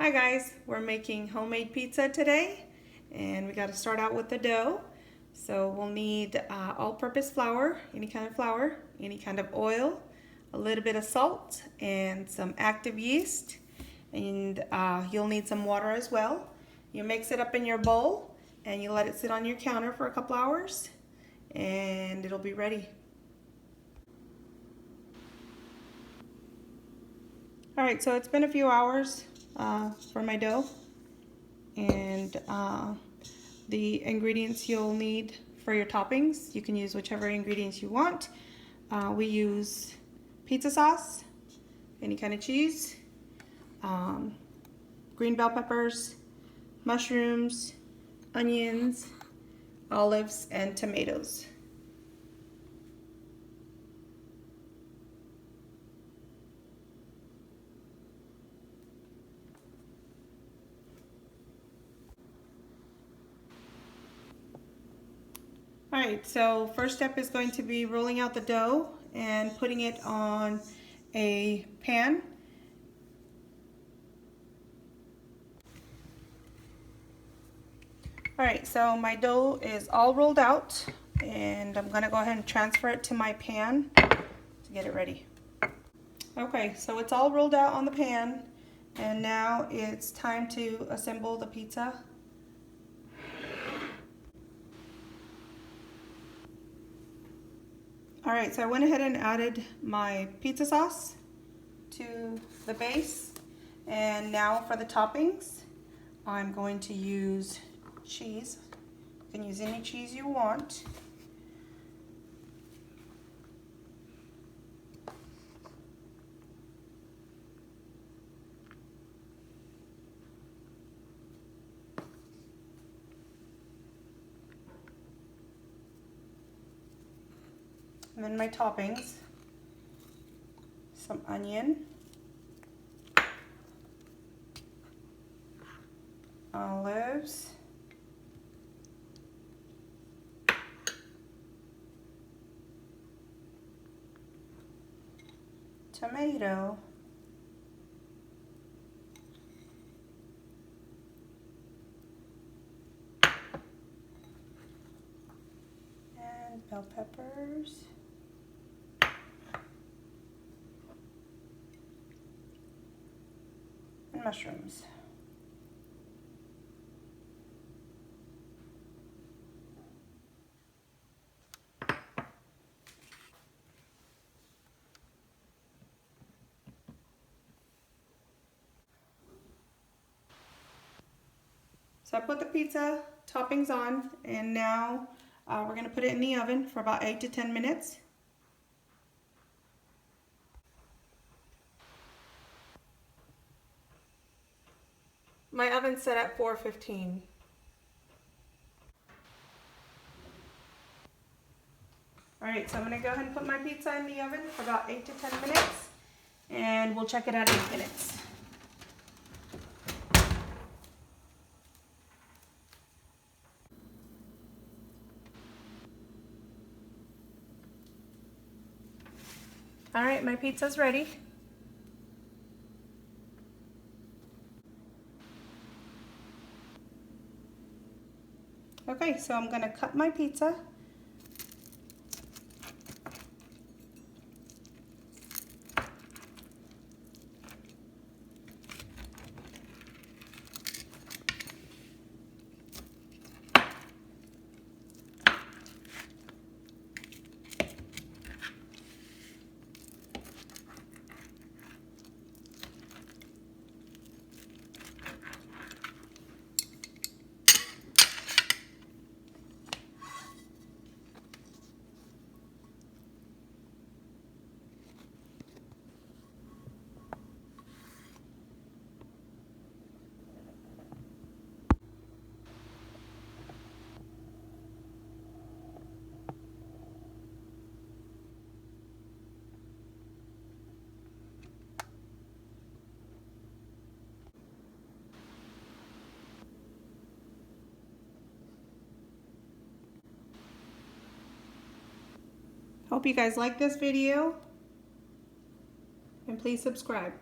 Hi guys, we're making homemade pizza today, and we got to start out with the dough. So we'll need all-purpose flour, any kind of oil, a little bit of salt, and some active yeast. And you'll need some water as well. You mix it up in your bowl and you let it sit on your counter for a couple hours and it'll be ready. Alright, so it's been a few hours for my dough, and the ingredients you'll need for your toppings, you can use whichever ingredients you want. We use pizza sauce, any kind of cheese, green bell peppers, mushrooms, onions, olives, and tomatoes. Alright, so first step is going to be rolling out the dough and putting it on a pan. Alright, so my dough is all rolled out and I'm going to go ahead and transfer it to my pan to get it ready. Okay, so it's all rolled out on the pan and now it's time to assemble the pizza. Alright, so I went ahead and added my pizza sauce to the base, and now for the toppings I'm going to use cheese. You can use any cheese you want. And then my toppings, some onion, olives, tomato, and bell peppers. And mushrooms. So I put the pizza toppings on, and now we're going to put it in the oven for about 8 to 10 minutes. My oven's set at 415. Alright, so I'm going to go ahead and put my pizza in the oven for about 8 to 10 minutes, and we'll check it at 8 minutes. Alright, my pizza's ready. Okay, so I'm going to cut my pizza. Hope you guys like this video, and please subscribe.